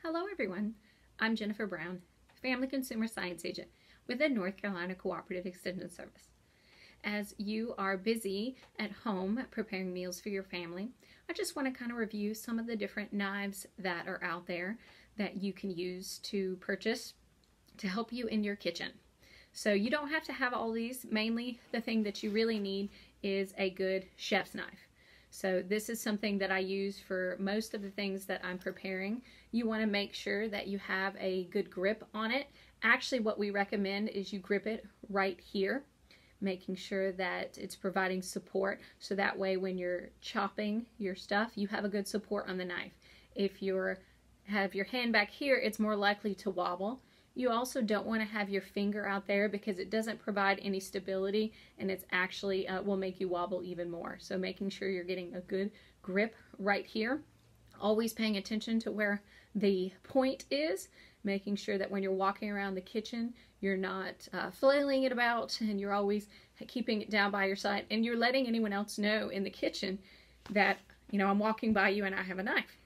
Hello everyone, I'm Jennifer Brown, Family Consumer Science Agent with the North Carolina Cooperative Extension Service. As you are busy at home preparing meals for your family, I just want to kind of review some of the different knives that are out there that you can use to purchase to help you in your kitchen. So you don't have to have all these. Mainly the thing that you really need is a good chef's knife. So this is something that I use for most of the things that I'm preparing. You want to make sure that you have a good grip on it. Actually, what we recommend is you grip it right here, making sure that it's providing support, so that way when you're chopping your stuff, you have a good support on the knife. If you have your hand back here, it's more likely to wobble. You also don't want to have your finger out there because it doesn't provide any stability, and it's actually will make you wobble even more. So making sure you're getting a good grip right here. Always paying attention to where the point is, making sure that when you're walking around the kitchen, you're not flailing it about, and you're always keeping it down by your side, and you're letting anyone else know in the kitchen that, you know, I'm walking by you and I have a knife.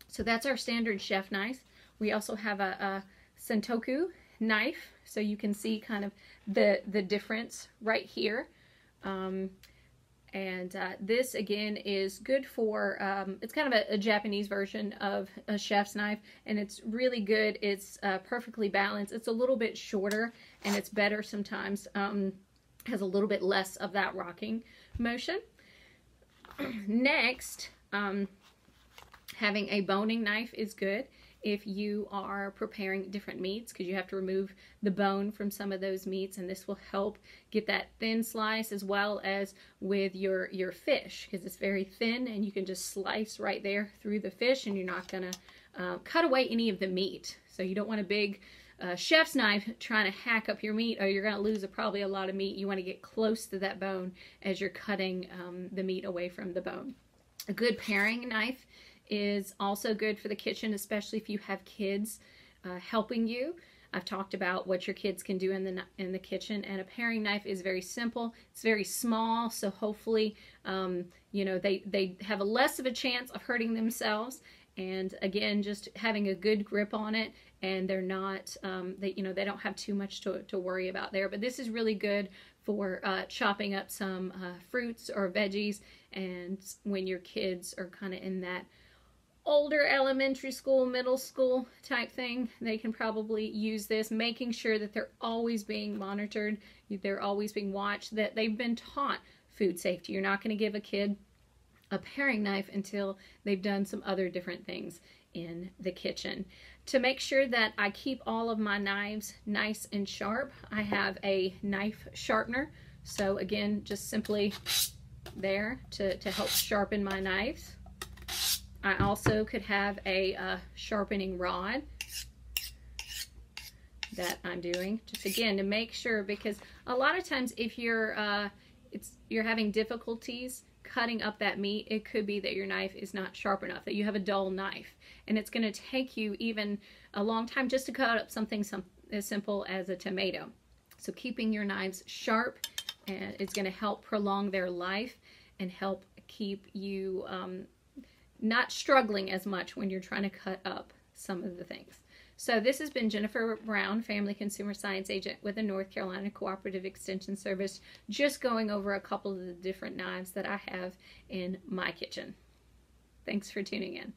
So that's our standard chef knife. We also have a Santoku knife, so you can see kind of the difference right here. This again is good for, it's kind of a Japanese version of a chef's knife, and it's really good. It's perfectly balanced. It's a little bit shorter, and it's better sometimes, has a little bit less of that rocking motion. Next, having a boning knife is good if you are preparing different meats, because you have to remove the bone from some of those meats, and this will help get that thin slice, as well as with your fish, because it's very thin and you can just slice right there through the fish, and you're not going to cut away any of the meat. So you don't want a big chef's knife trying to hack up your meat, or you're going to lose probably a lot of meat. You want to get close to that bone as you're cutting the meat away from the bone. A good paring knife is also good for the kitchen, especially if you have kids helping you. I've talked about what your kids can do in the kitchen, and a paring knife is very simple. It's very small, so hopefully you know, they have a less of a chance of hurting themselves. And again, just having a good grip on it, and they're not they don't have too much to worry about there. But this is really good for chopping up some fruits or veggies, and when your kids are kind of in that older elementary school, middle school type thing, they can probably use this, making sure that they're always being monitored, they're always being watched, that they've been taught food safety. You're not going to give a kid a paring knife until they've done some other different things in the kitchen. To make sure that I keep all of my knives nice and sharp, I have a knife sharpener. So again, just simply there to help sharpen my knives. I also could have a sharpening rod that I'm doing, just again to make sure, because a lot of times if you're having difficulties cutting up that meat, it could be that your knife is not sharp enough, that you have a dull knife, and it's going to take you even a long time just to cut up something as simple as a tomato. So keeping your knives sharp is going to help prolong their life and help keep you not struggling as much when you're trying to cut up some of the things. So this has been Jennifer Brown, Family Consumer Science Agent with the North Carolina Cooperative Extension Service, just going over a couple of the different knives that I have in my kitchen. Thanks for tuning in.